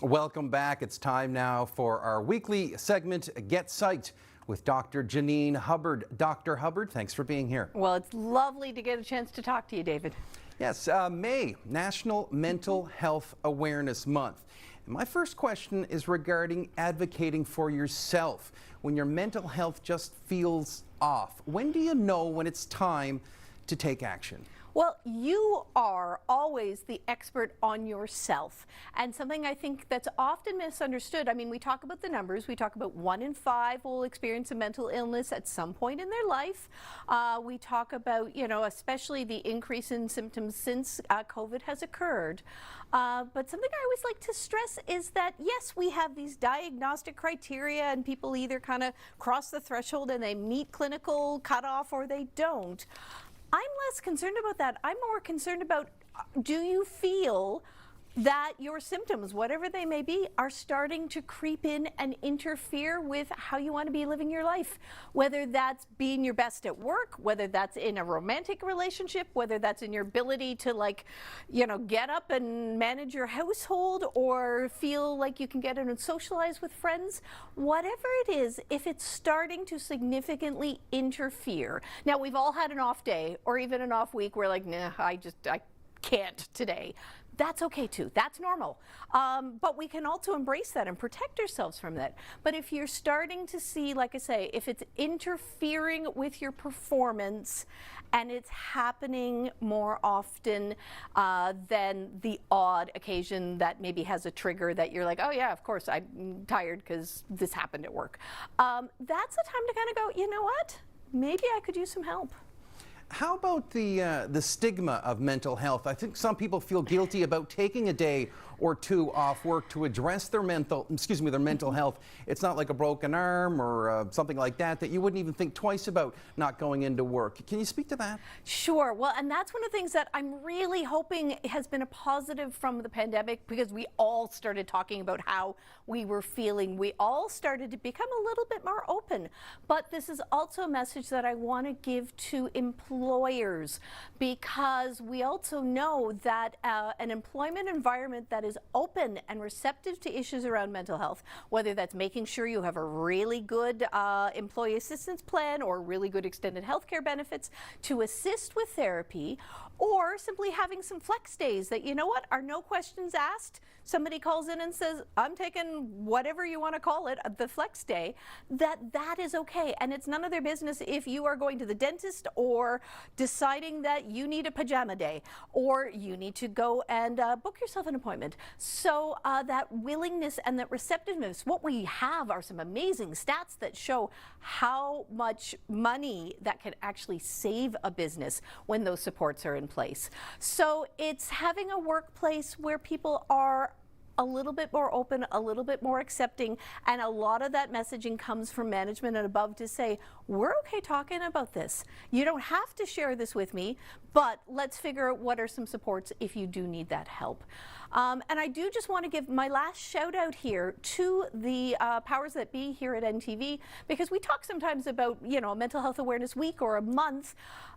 Welcome back. It's time now for our weekly segment, Get Psyched, with Dr. Janine Hubbard. Dr. Hubbard, thanks for being here. Well, it's lovely to get a chance to talk to you, David. Yes, May, National Mental Health Awareness Month. And my first question is regarding advocating for yourself when your mental health just feels off. When do you know when it's time to take action? Well, you are always the expert on yourself, and something I think that's often misunderstood. I mean, we talk about the numbers. We talk about 1 in 5 will experience a mental illness at some point in their life. We talk about, especially the increase in symptoms since COVID has occurred. But something I always like to stress is that, yes, we have these diagnostic criteria, and people either kind of cross the threshold and they meet clinical cutoff or they don't. I'm less concerned about that. I'm more concerned about, do you feel that your symptoms, whatever they may be, are starting to creep in and interfere with how you want to be living your life? Whether that's being your best at work, whether that's in a romantic relationship, whether that's in your ability to get up and manage your household or feel like you can get in and socialize with friends, whatever it is, if it's starting to significantly interfere. Now, we've all had an off day or even an off week where nah, I can't today. That's okay too. That's normal. But we can also embrace that and protect ourselves from that. But if you're starting to see, like I say, if it's interfering with your performance and it's happening more often than the odd occasion that maybe has a trigger that you're like, oh yeah, of course, I'm tired because this happened at work. That's the time to kind of go, you know what? Maybe I could use some help. How about the stigma of mental health? I think some people feel guilty about taking a day or two off work to address their mental health. It's not like a broken arm or something like that you wouldn't even think twice about not going into work. Can you speak to that? Sure. Well, and that's one of the things that I'm really hoping has been a positive from the pandemic, because we all started talking about how we were feeling. We all started to become a little bit more open. But this is also a message that I want to give to employers, because we also know that an employment environment that is open and receptive to issues around mental health, whether that's making sure you have a really good employee assistance plan or really good extended healthcare benefits to assist with therapy, or simply having some flex days that, are no questions asked. Somebody calls in and says, I'm taking whatever you want to call it, the flex day, that is okay. And it's none of their business if you are going to the dentist or deciding that you need a pajama day or you need to go and book yourself an appointment. So that willingness and that receptiveness, what we have are some amazing stats that show how much money that can actually save a business when those supports are in place. So it's having a workplace where people are a little bit more open, a little bit more accepting, and a lot of that messaging comes from management and above to say, we're okay talking about this. You don't have to share this with me, but let's figure out what are some supports if you do need that help. And I do just want to give my last shout out here to the powers that be here at NTV, because we talk sometimes about, Mental Health Awareness Week or a month.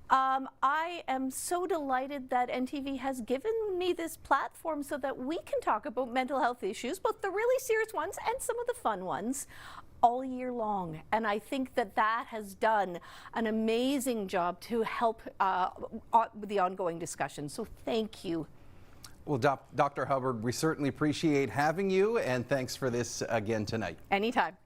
I am so delighted that NTV has given me this platform so that we can talk about mental health issues, both the really serious ones and some of the fun ones, all year long. And I think that has done an amazing job to help with the ongoing discussion. So thank you. Well, Dr. Hubbard, we certainly appreciate having you, and thanks for this again tonight. Anytime.